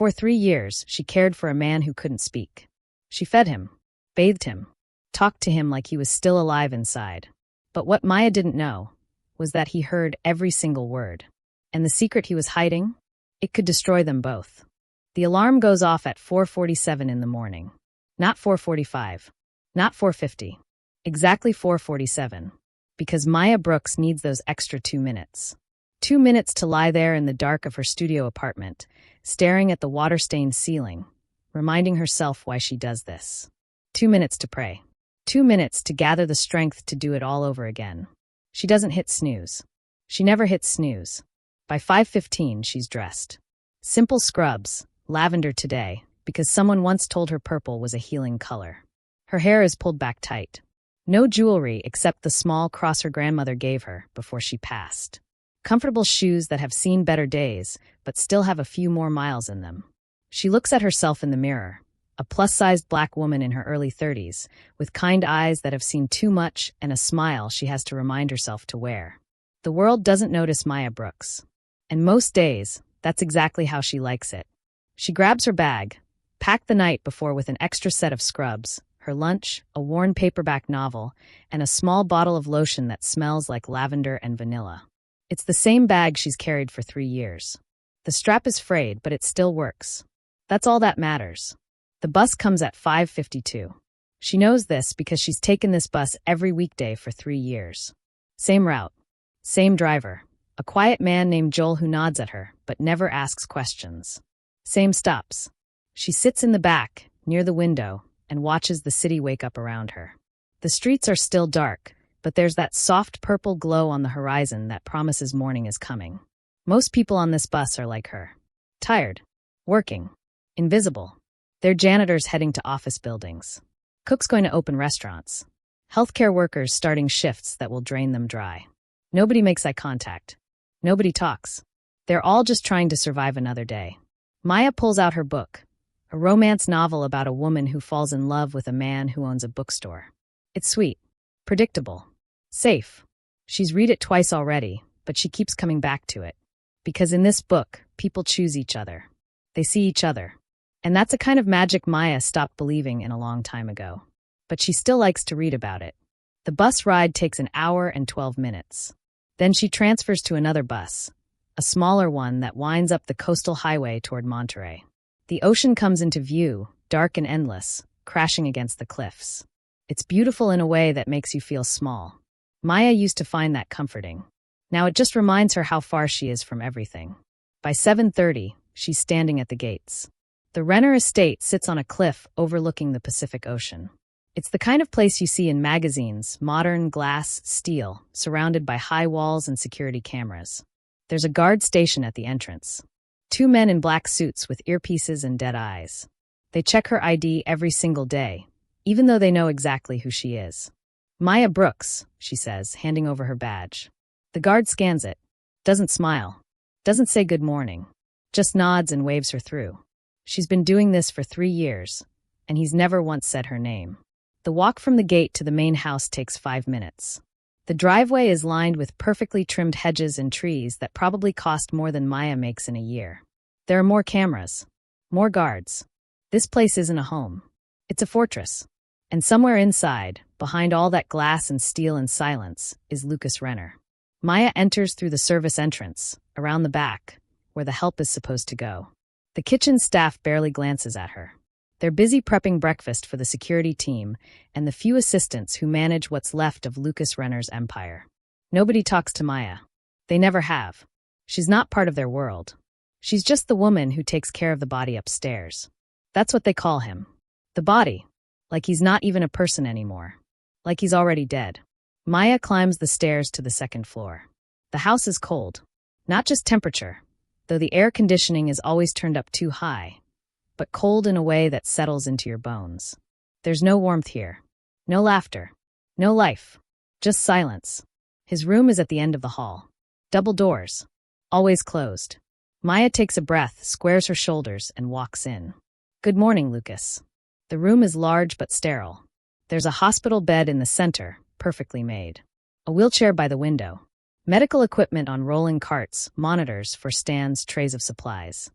For 3 years, she cared for a man who couldn't speak. She fed him, bathed him, talked to him like he was still alive inside. But what Maya didn't know was that he heard every single word. And the secret he was hiding? It could destroy them both. The alarm goes off at 4:47 in the morning. Not 4:45. Not 4:50. Exactly 4:47. Because Maya Brooks needs those extra 2 minutes. 2 minutes to lie there in the dark of her studio apartment, staring at the water-stained ceiling, reminding herself why she does this. 2 minutes to pray. 2 minutes to gather the strength to do it all over again. She doesn't hit snooze. She never hits snooze. By 5:15, she's dressed. Simple scrubs, lavender today, because someone once told her purple was a healing color. Her hair is pulled back tight. No jewelry except the small cross her grandmother gave her before she passed. Comfortable shoes that have seen better days, but still have a few more miles in them. She looks at herself in the mirror, a plus-sized black woman in her early 30s, with kind eyes that have seen too much and a smile she has to remind herself to wear. The world doesn't notice Maya Brooks. And most days, that's exactly how she likes it. She grabs her bag, packed the night before with an extra set of scrubs, her lunch, a worn paperback novel, and a small bottle of lotion that smells like lavender and vanilla. It's the same bag she's carried for 3 years. The strap is frayed, but it still works. That's all that matters. The bus comes at 5:52. She knows this because she's taken this bus every weekday for 3 years. Same route. Same driver. A quiet man named Joel who nods at her, but never asks questions. Same stops. She sits in the back, near the window, and watches the city wake up around her. The streets are still dark, but there's that soft purple glow on the horizon that promises morning is coming. Most people on this bus are like her. Tired. Working. Invisible. They're janitors heading to office buildings. Cooks going to open restaurants. Healthcare workers starting shifts that will drain them dry. Nobody makes eye contact. Nobody talks. They're all just trying to survive another day. Maya pulls out her book, a romance novel about a woman who falls in love with a man who owns a bookstore. It's sweet, predictable, safe. She's read it twice already, but she keeps coming back to it. Because in this book, people choose each other. They see each other. And that's a kind of magic Maya stopped believing in a long time ago. But she still likes to read about it. The bus ride takes an hour and 12 minutes. Then she transfers to another bus, a smaller one that winds up the coastal highway toward Monterey. The ocean comes into view, dark and endless, crashing against the cliffs. It's beautiful in a way that makes you feel small. Maya used to find that comforting. Now it just reminds her how far she is from everything. By 7:30, she's standing at the gates. The Renner estate sits on a cliff overlooking the Pacific Ocean. It's the kind of place you see in magazines, modern glass, steel, surrounded by high walls and security cameras. There's a guard station at the entrance. 2 men in black suits with earpieces and dead eyes. They check her ID every single day, even though they know exactly who she is. Maya Brooks, she says, handing over her badge. The guard scans it, doesn't smile, doesn't say good morning, just nods and waves her through. She's been doing this for 3 years, and he's never once said her name. The walk from the gate to the main house takes 5 minutes. The driveway is lined with perfectly trimmed hedges and trees that probably cost more than Maya makes in a year. There are more cameras, more guards. This place isn't a home. It's a fortress. And somewhere inside, behind all that glass and steel and silence, is Lucas Renner. Maya enters through the service entrance, around the back, where the help is supposed to go. The kitchen staff barely glances at her. They're busy prepping breakfast for the security team and the few assistants who manage what's left of Lucas Renner's empire. Nobody talks to Maya. They never have. She's not part of their world. She's just the woman who takes care of the body upstairs. That's what they call him. The body. Like he's not even a person anymore. Like he's already dead. Maya climbs the stairs to the 2nd floor. The house is cold. Not just temperature, though the air conditioning is always turned up too high, but cold in a way that settles into your bones. There's no warmth here. No laughter. No life. Just silence. His room is at the end of the hall. Double doors. Always closed. Maya takes a breath, squares her shoulders, and walks in. Good morning, Lucas. The room is large but sterile. There's a hospital bed in the center, perfectly made. A wheelchair by the window. Medical equipment on rolling carts, monitors for stands, trays of supplies.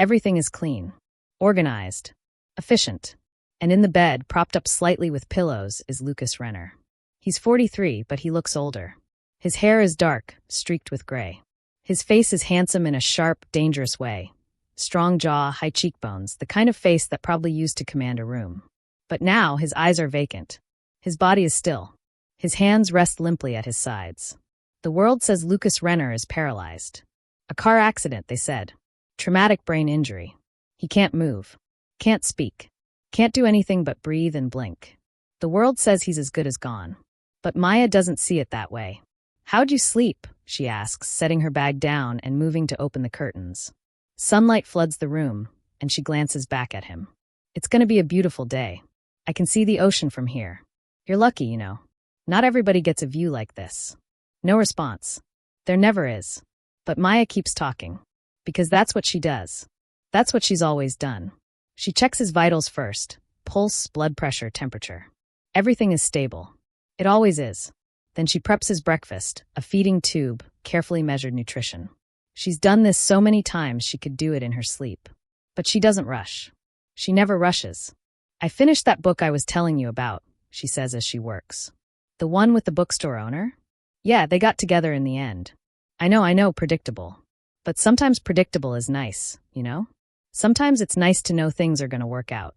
Everything is clean, organized, efficient. And in the bed, propped up slightly with pillows, is Lucas Renner. He's 43, but he looks older. His hair is dark, streaked with gray. His face is handsome in a sharp, dangerous way. Strong jaw, high cheekbones, the kind of face that probably used to command a room. But now his eyes are vacant. His body is still. His hands rest limply at his sides. The world says Lucas Renner is paralyzed. A car accident, they said. Traumatic brain injury. He can't move. Can't speak. Can't do anything but breathe and blink. The world says he's as good as gone. But Maya doesn't see it that way. "How'd you sleep?" she asks, setting her bag down and moving to open the curtains. Sunlight floods the room, and she glances back at him. "It's going to be a beautiful day. I can see the ocean from here. You're lucky, you know. Not everybody gets a view like this." No response. There never is. But Maya keeps talking. Because that's what she does. That's what she's always done. She checks his vitals first. Pulse, blood pressure, temperature. Everything is stable. It always is. Then she preps his breakfast, a feeding tube, carefully measured nutrition. She's done this so many times she could do it in her sleep. But she doesn't rush. She never rushes. "I finished that book I was telling you about," she says as she works. "The one with the bookstore owner?" "Yeah, they got together in the end." I know, predictable. But sometimes predictable is nice, you know? Sometimes it's nice to know things are going to work out.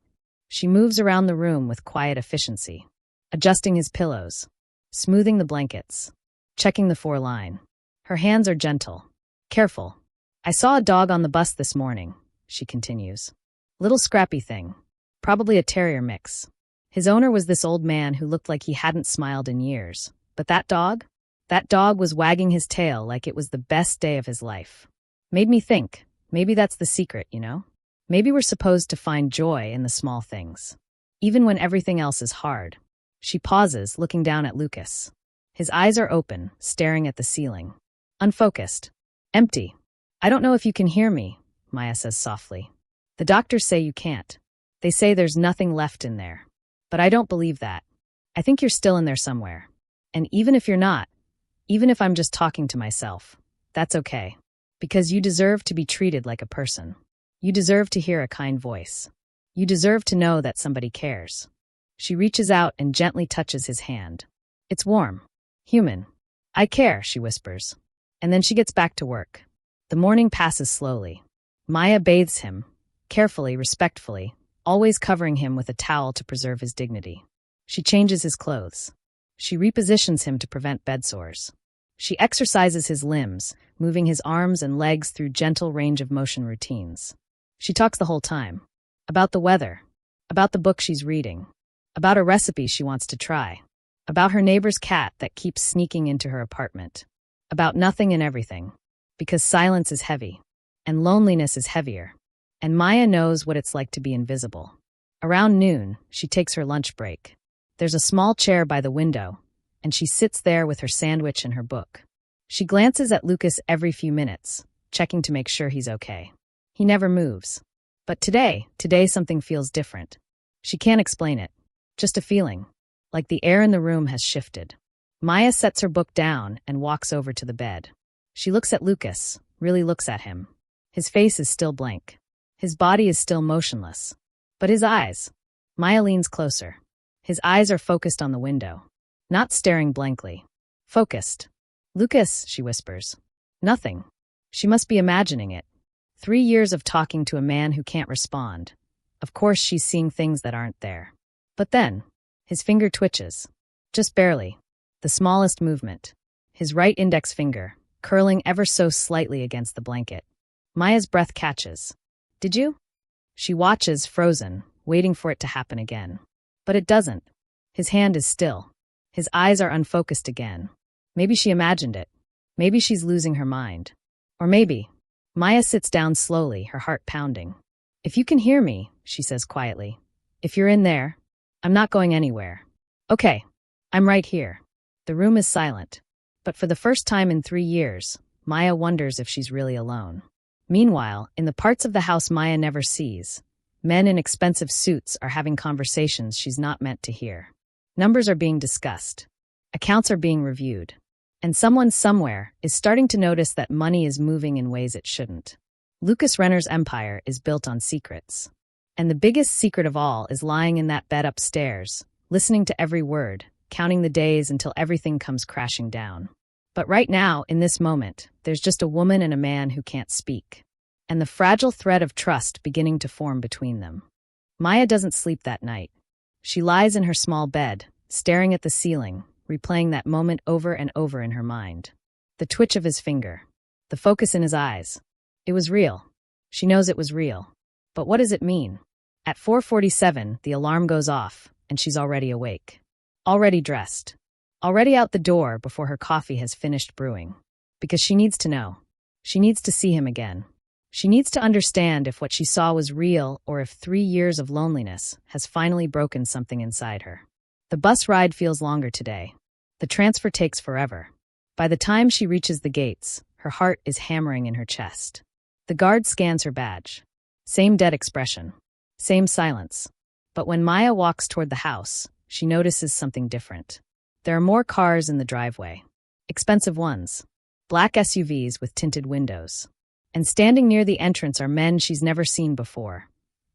She moves around the room with quiet efficiency, adjusting his pillows, smoothing the blankets, checking the 4-line. Her hands are gentle, careful. "I saw a dog on the bus this morning," she continues. "Little scrappy thing. Probably a terrier mix. His owner was this old man who looked like he hadn't smiled in years. But that dog? That dog was wagging his tail like it was the best day of his life. Made me think, maybe that's the secret, you know? Maybe we're supposed to find joy in the small things. Even when everything else is hard." She pauses, looking down at Lucas. His eyes are open, staring at the ceiling. Unfocused. Empty. "I don't know if you can hear me," Maya says softly. "The doctors say you can't. They say there's nothing left in there. But I don't believe that. I think you're still in there somewhere. And even if you're not, even if I'm just talking to myself, that's okay. Because you deserve to be treated like a person. You deserve to hear a kind voice. You deserve to know that somebody cares." She reaches out and gently touches his hand. It's warm. Human. "I care," she whispers. And then she gets back to work. The morning passes slowly. Maya bathes him, carefully, respectfully, always covering him with a towel to preserve his dignity. She changes his clothes. She repositions him to prevent bed sores. She exercises his limbs, moving his arms and legs through gentle range of motion routines. She talks the whole time. About the weather. About the book she's reading. About a recipe she wants to try. About her neighbor's cat that keeps sneaking into her apartment. About nothing and everything. Because silence is heavy. And loneliness is heavier. And Maya knows what it's like to be invisible. Around noon, she takes her lunch break. There's a small chair by the window, and she sits there with her sandwich and her book. She glances at Lucas every few minutes, checking to make sure he's okay. He never moves. But today something feels different. She can't explain it. Just a feeling. Like the air in the room has shifted. Maya sets her book down and walks over to the bed. She looks at Lucas, really looks at him. His face is still blank. His body is still motionless. But his eyes. Maya leans closer. His eyes are focused on the window. Not staring blankly. Focused. "Lucas," she whispers. Nothing. She must be imagining it. 3 years of talking to a man who can't respond. Of course she's seeing things that aren't there. But then, his finger twitches. Just barely. The smallest movement. His right index finger, curling ever so slightly against the blanket. Maya's breath catches. "Did you?" She watches, frozen, waiting for it to happen again. But it doesn't. His hand is still. His eyes are unfocused again. Maybe she imagined it. Maybe she's losing her mind. Or maybe. Maya sits down slowly, her heart pounding. "If you can hear me," she says quietly. "If you're in there, I'm not going anywhere. Okay, I'm right here." The room is silent. But for the first time in 3 years, Maya wonders if she's really alone. Meanwhile, in the parts of the house Maya never sees, men in expensive suits are having conversations she's not meant to hear. Numbers are being discussed. Accounts are being reviewed. And someone somewhere is starting to notice that money is moving in ways it shouldn't. Lucas Renner's empire is built on secrets. And the biggest secret of all is lying in that bed upstairs, listening to every word, counting the days until everything comes crashing down. But right now, in this moment, there's just a woman and a man who can't speak. And the fragile thread of trust beginning to form between them. Maya doesn't sleep that night. She lies in her small bed, staring at the ceiling, replaying that moment over and over in her mind. The twitch of his finger. The focus in his eyes. It was real. She knows it was real. But what does it mean? At 4:47, the alarm goes off, and she's already awake. Already dressed. Already out the door before her coffee has finished brewing. Because she needs to know. She needs to see him again. She needs to understand if what she saw was real or if 3 years of loneliness has finally broken something inside her. The bus ride feels longer today. The transfer takes forever. By the time she reaches the gates, her heart is hammering in her chest. The guard scans her badge. Same dead expression. Same silence. But when Maya walks toward the house, she notices something different. There are more cars in the driveway. Expensive ones. Black SUVs with tinted windows. And standing near the entrance are men she's never seen before.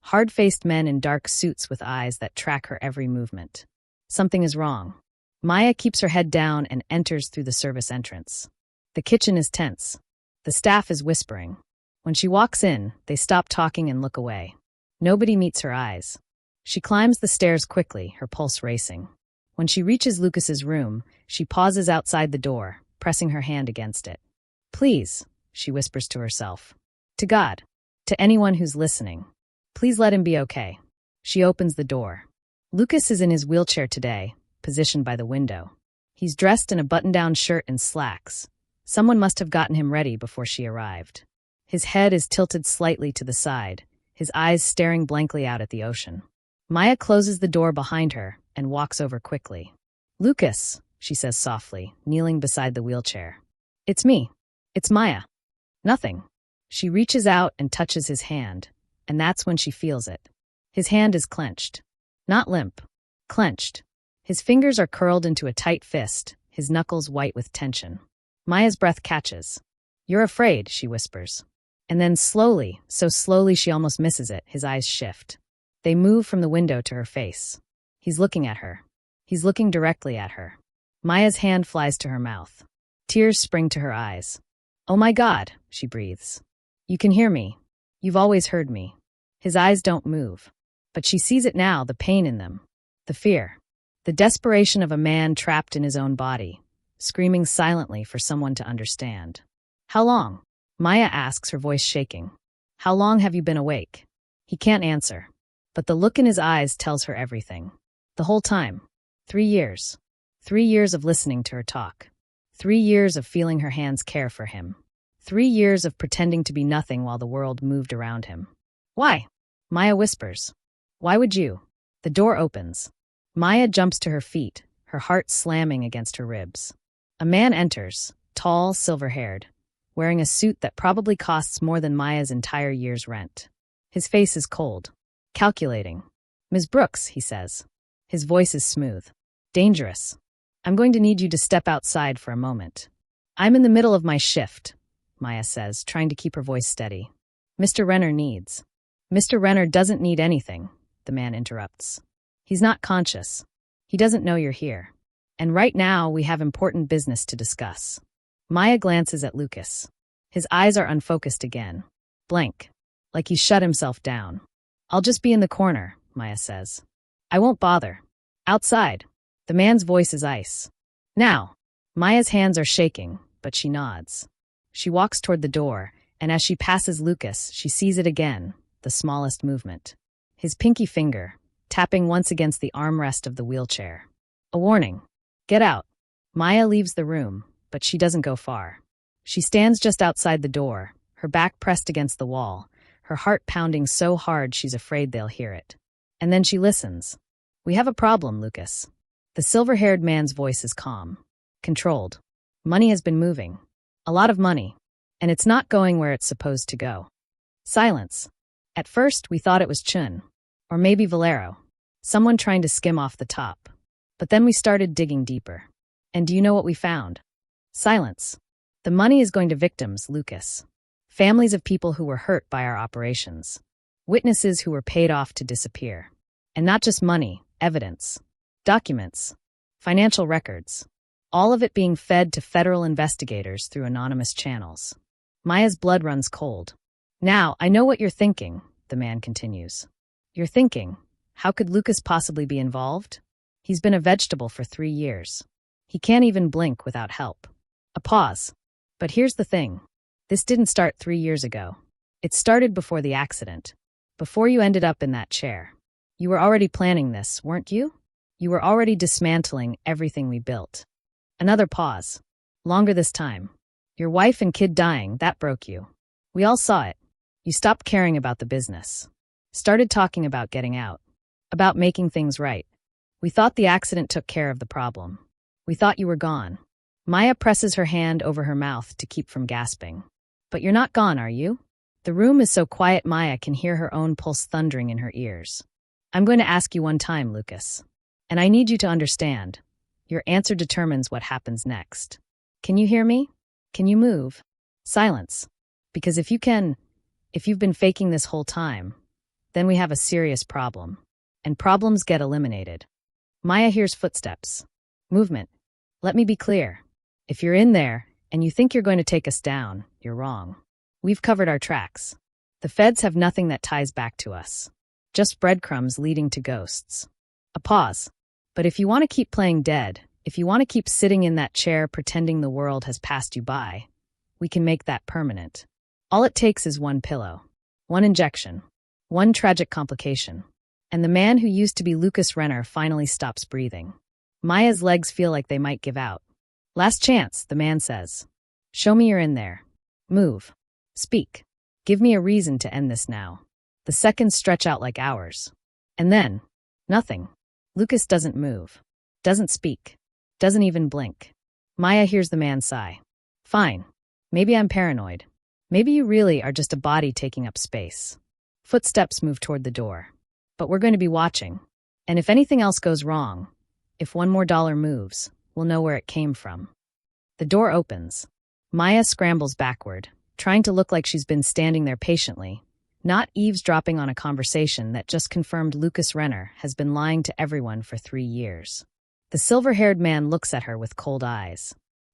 Hard-faced men in dark suits with eyes that track her every movement. Something is wrong. Maya keeps her head down and enters through the service entrance. The kitchen is tense. The staff is whispering. When she walks in, they stop talking and look away. Nobody meets her eyes. She climbs the stairs quickly, her pulse racing. When she reaches Lucas's room, she pauses outside the door, pressing her hand against it. "Please," she whispers to herself. "To God. To anyone who's listening. Please let him be okay." She opens the door. Lucas is in his wheelchair today, positioned by the window. He's dressed in a button-down shirt and slacks. Someone must have gotten him ready before she arrived. His head is tilted slightly to the side, his eyes staring blankly out at the ocean. Maya closes the door behind her and walks over quickly. "Lucas," she says softly, kneeling beside the wheelchair. "It's me. It's Maya." "Nothing." She reaches out and touches his hand, and that's when she feels it. His hand is clenched. Not limp. Clenched. His fingers are curled into a tight fist, his knuckles white with tension. Maya's breath catches. "You're afraid," she whispers. And then slowly, so slowly she almost misses it, his eyes shift. They move from the window to her face. He's looking at her. He's looking directly at her. Maya's hand flies to her mouth. Tears spring to her eyes. "Oh my God," she breathes. "You can hear me. You've always heard me." His eyes don't move. But she sees it now, the pain in them. The fear. The desperation of a man trapped in his own body, screaming silently for someone to understand. "How long?" Maya asks, her voice shaking. "How long have you been awake?" He can't answer. But the look in his eyes tells her everything. The whole time. 3 years. 3 years of listening to her talk. 3 years of feeling her hands care for him. 3 years of pretending to be nothing while the world moved around him. "Why?" Maya whispers. "Why would you?" The door opens. Maya jumps to her feet, her heart slamming against her ribs. A man enters, tall, silver-haired, wearing a suit that probably costs more than Maya's entire year's rent. His face is cold. Calculating. "Ms. Brooks," he says. His voice is smooth. "Dangerous. I'm going to need you to step outside for a moment." "I'm in the middle of my shift," Maya says, trying to keep her voice steady. "Mr. Renner needs." "Mr. Renner doesn't need anything," the man interrupts. "He's not conscious. He doesn't know you're here. And right now, we have important business to discuss." Maya glances at Lucas. His eyes are unfocused again. Blank. Like he's shut himself down. "I'll just be in the corner," Maya says. "I won't bother." "Outside." The man's voice is ice. "Now." Maya's hands are shaking, but she nods. She walks toward the door, and as she passes Lucas, she sees it again, the smallest movement. His pinky finger, tapping once against the armrest of the wheelchair. A warning. "Get out." Maya leaves the room, but she doesn't go far. She stands just outside the door, her back pressed against the wall, her heart pounding so hard she's afraid they'll hear it. And then she listens. "We have a problem, Lucas." The silver-haired man's voice is calm. Controlled. "Money has been moving. A lot of money. And it's not going where it's supposed to go." Silence. "At first, we thought it was Chun. Or maybe Valero. Someone trying to skim off the top. But then we started digging deeper. And do you know what we found?" Silence. "The money is going to victims, Lucas. Families of people who were hurt by our operations. Witnesses who were paid off to disappear. And not just money, evidence, documents, financial records. All of it being fed to federal investigators through anonymous channels. Maya's blood runs cold. Now, I know what you're thinking, the man continues. You're thinking, how could Lucas possibly be involved? He's been a vegetable for 3 years. He can't even blink without help. A pause. But here's the thing. This didn't start 3 years ago. It started before the accident. Before you ended up in that chair. You were already planning this, weren't you? You were already dismantling everything we built. Another pause. Longer this time. Your wife and kid dying, that broke you. We all saw it. You stopped caring about the business. Started talking about getting out. About making things right. We thought the accident took care of the problem. We thought you were gone. Maya presses her hand over her mouth to keep from gasping. But you're not gone, are you? The room is so quiet Maya can hear her own pulse thundering in her ears. I'm going to ask you one time, Lucas. And I need you to understand. Your answer determines what happens next. Can you hear me? Can you move? Silence. Because if you've been faking this whole time, then we have a serious problem. And problems get eliminated. Maya hears footsteps. Movement. Let me be clear. If you're in there, and you think you're going to take us down, you're wrong. We've covered our tracks. The feds have nothing that ties back to us. Just breadcrumbs leading to ghosts. A pause. But if you want to keep playing dead, if you want to keep sitting in that chair pretending the world has passed you by, we can make that permanent. All it takes is one pillow. One injection. One tragic complication. And the man who used to be Lucas Renner finally stops breathing. Maya's legs feel like they might give out. Last chance, the man says. Show me you're in there. Move. Speak. Give me a reason to end this now. The seconds stretch out like hours. And then, nothing. Lucas doesn't move. Doesn't speak. Doesn't even blink. Maya hears the man sigh. Fine. Maybe I'm paranoid. Maybe you really are just a body taking up space. Footsteps move toward the door. But we're going to be watching. And if anything else goes wrong, if one more dollar moves, we'll know where it came from. The door opens. Maya scrambles backward, trying to look like she's been standing there patiently, not eavesdropping on a conversation that just confirmed Lucas Renner has been lying to everyone for 3 years. The silver-haired man looks at her with cold eyes.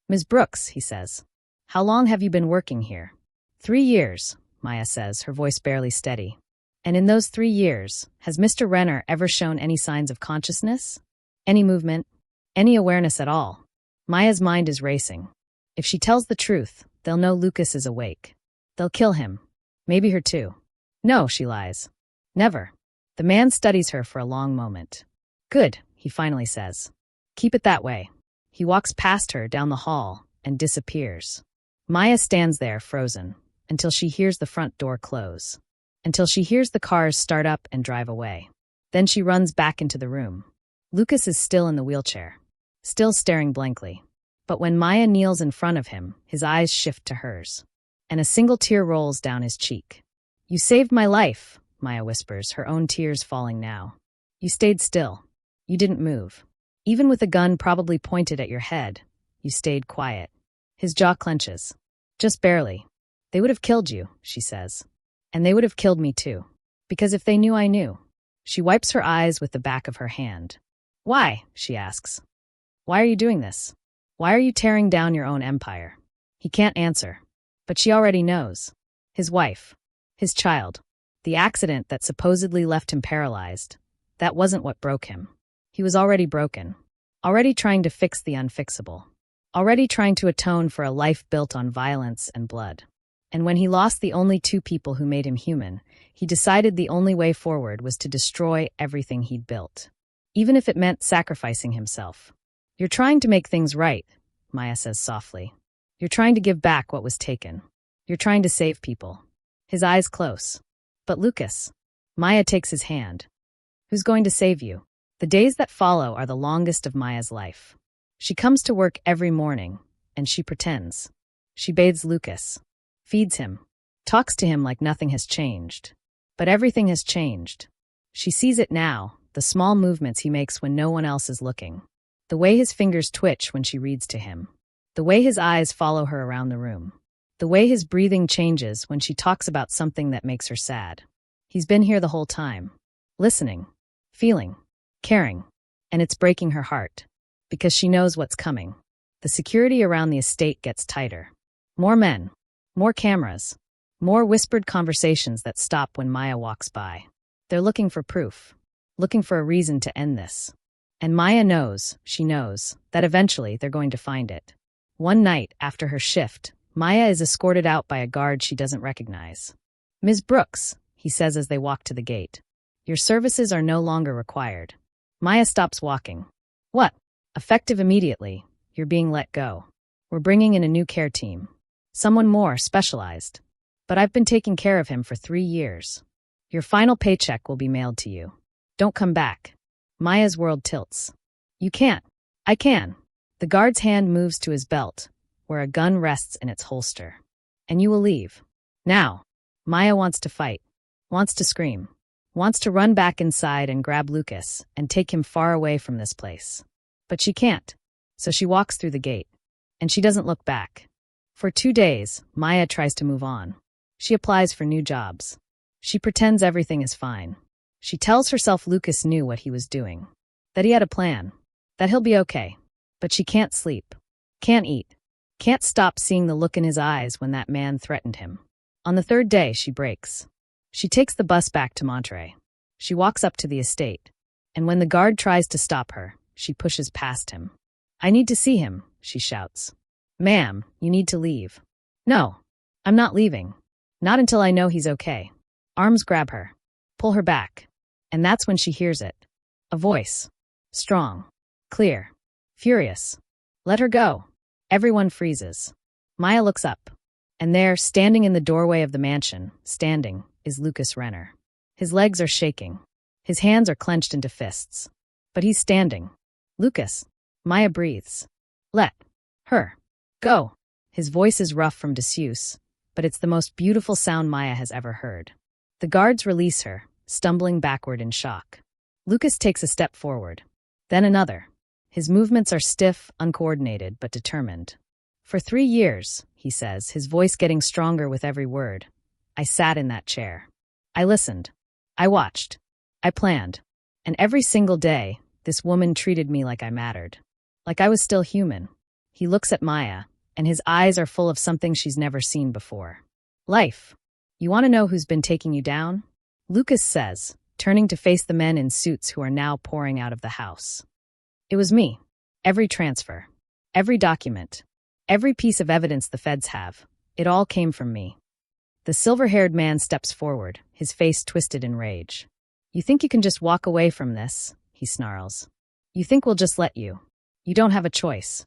Ms. Brooks, he says. How long have you been working here? 3 years, Maya says, her voice barely steady. And in those 3 years, has Mr. Renner ever shown any signs of consciousness? Any movement? Any awareness at all? Maya's mind is racing. If she tells the truth, they'll know Lucas is awake. They'll kill him. Maybe her too. No, she lies. Never. The man studies her for a long moment. Good, he finally says. Keep it that way. He walks past her down the hall and disappears. Maya stands there frozen until she hears the front door close. Until she hears the cars start up and drive away. Then she runs back into the room. Lucas is still in the wheelchair, still staring blankly. But when Maya kneels in front of him, his eyes shift to hers, and a single tear rolls down his cheek. You saved my life, Maya whispers, her own tears falling now. You stayed still. You didn't move. Even with a gun probably pointed at your head, you stayed quiet. His jaw clenches. Just barely. They would have killed you, she says. And they would have killed me too. Because if they knew I knew. She wipes her eyes with the back of her hand. Why? She asks. Why are you doing this? Why are you tearing down your own empire? He can't answer. But she already knows. His wife. His child. The accident that supposedly left him paralyzed. That wasn't what broke him. He was already broken. Already trying to fix the unfixable. Already trying to atone for a life built on violence and blood. And when he lost the only 2 people who made him human, he decided the only way forward was to destroy everything he'd built. Even if it meant sacrificing himself. You're trying to make things right, Maya says softly. You're trying to give back what was taken. You're trying to save people. His eyes close. But Lucas. Maya takes his hand. Who's going to save you? The days that follow are the longest of Maya's life. She comes to work every morning, and she pretends. She bathes Lucas. Feeds him. Talks to him like nothing has changed. But everything has changed. She sees it now, the small movements he makes when no one else is looking. The way his fingers twitch when she reads to him. The way his eyes follow her around the room. The way his breathing changes when she talks about something that makes her sad. He's been here the whole time. Listening. Feeling. Caring. And it's breaking her heart. Because she knows what's coming. The security around the estate gets tighter. More men. More cameras. More whispered conversations that stop when Maya walks by. They're looking for proof. Looking for a reason to end this. And Maya knows, she knows, that eventually they're going to find it. One night, after her shift, Maya is escorted out by a guard she doesn't recognize. "Ms. Brooks," he says as they walk to the gate. "Your services are no longer required." Maya stops walking. "What?" "Effective immediately. You're being let go. We're bringing in a new care team. Someone more specialized. But I've been taking care of him for 3 years. Your final paycheck will be mailed to you. Don't come back." Maya's world tilts. "You can't." "I can." The guard's hand moves to his belt, where a gun rests in its holster. "And you will leave. Now." Maya wants to fight. Wants to scream. Wants to run back inside and grab Lucas and take him far away from this place. But she can't. So she walks through the gate. And she doesn't look back. For 2 days, Maya tries to move on. She applies for new jobs. She pretends everything is fine. She tells herself Lucas knew what he was doing. That he had a plan. That he'll be okay. But she can't sleep. Can't eat. Can't stop seeing the look in his eyes when that man threatened him. On the 3rd day, she breaks. She takes the bus back to Monterey. She walks up to the estate. And when the guard tries to stop her, she pushes past him. "I need to see him," she shouts. "Ma'am, you need to leave." "No, I'm not leaving. Not until I know he's okay." Arms grab her. Pull her back. And that's when she hears it. A voice. Strong. Clear. Furious. "Let her go." Everyone freezes. Maya looks up. And there, standing in the doorway of the mansion, is Lucas Renner. His legs are shaking. His hands are clenched into fists. But he's standing. "Lucas." Maya breathes. "Let her go." His voice is rough from disuse, but it's the most beautiful sound Maya has ever heard. The guards release her, stumbling backward in shock. Lucas takes a step forward. Then another. His movements are stiff, uncoordinated, but determined. "For 3 years," he says, his voice getting stronger with every word, "I sat in that chair. I listened. I watched. I planned. And every single day, this woman treated me like I mattered. Like I was still human." He looks at Maya, and his eyes are full of something she's never seen before. "Life. You want to know who's been taking you down?" Lucas says, turning to face the men in suits who are now pouring out of the house. "It was me. Every transfer. Every document. Every piece of evidence the feds have. It all came from me." The silver-haired man steps forward, his face twisted in rage. "You think you can just walk away from this?" he snarls. "You think we'll just let you? You don't have a choice."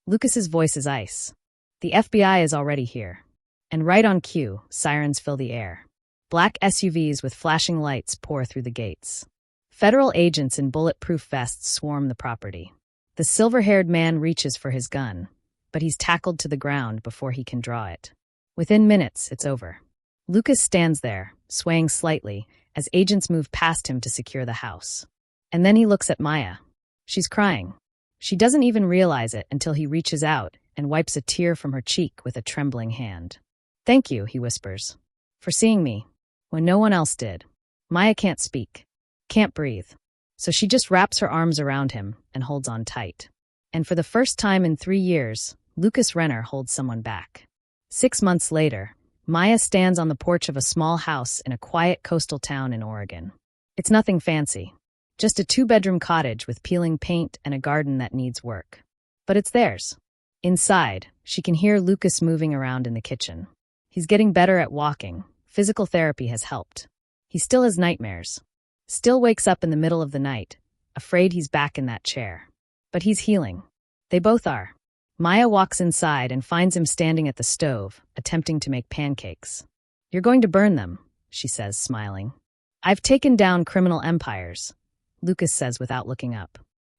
Lucas's voice is ice. "The FBI is already here." And right on cue, sirens fill the air. Black SUVs with flashing lights pour through the gates. Federal agents in bulletproof vests swarm the property. The silver-haired man reaches for his gun, but he's tackled to the ground before he can draw it. Within minutes, it's over. Lucas stands there, swaying slightly, as agents move past him to secure the house. And then he looks at Maya. She's crying. She doesn't even realize it until he reaches out and wipes a tear from her cheek with a trembling hand. "Thank you," he whispers, "for seeing me when no one else did." Maya can't speak, can't breathe, so she just wraps her arms around him and holds on tight. And for the first time in 3 years, Lucas Renner holds someone back. 6 months later, Maya stands on the porch of a small house in a quiet coastal town in Oregon. It's nothing fancy, just a 2-bedroom cottage with peeling paint and a garden that needs work. But it's theirs. Inside, she can hear Lucas moving around in the kitchen. He's getting better at walking. Physical therapy has helped. He still has nightmares. Still wakes up in the middle of the night, afraid he's back in that chair. But he's healing. They both are. Maya walks inside and finds him standing at the stove, attempting to make pancakes. "You're going to burn them," she says, smiling. "I've taken down criminal empires," Lucas says without looking up.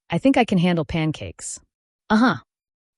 "I think I can handle pancakes." Uh-huh.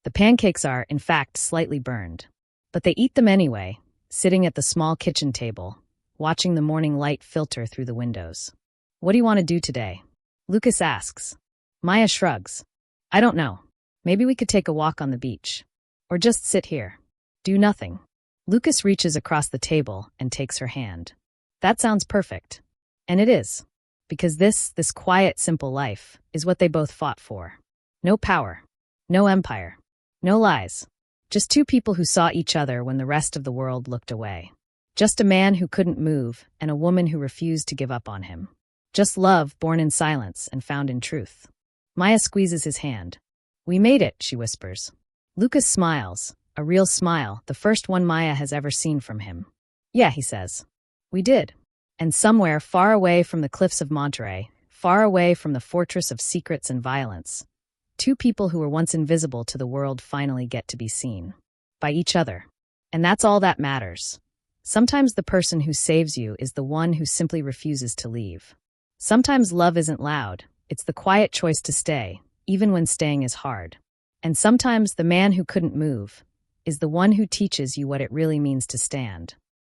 The pancakes are, in fact, slightly burned. But they eat them anyway, sitting at the small kitchen table, watching the morning light filter through the windows. "What do you want to do today?" Lucas asks. Maya shrugs. "I don't know. Maybe we could take a walk on the beach. Or just sit here. Do nothing." Lucas reaches across the table and takes her hand. That sounds perfect. And it is. Because this quiet, simple life is what they both fought for. No power. No empire. No lies. Just two people who saw each other when the rest of the world looked away. Just a man who couldn't move and a woman who refused to give up on him. Just love born in silence and found in truth. Maya squeezes his hand. We made it, she whispers. Lucas smiles, a real smile, the first one Maya has ever seen from him. Yeah, he says. We did. And somewhere far away from the cliffs of Monterey, far away from the fortress of secrets and violence, two people who were once invisible to the world finally get to be seen. By each other. And that's all that matters. Sometimes the person who saves you is the one who simply refuses to leave. Sometimes love isn't loud, it's the quiet choice to stay, even when staying is hard. And sometimes the man who couldn't move is the one who teaches you what it really means to stand.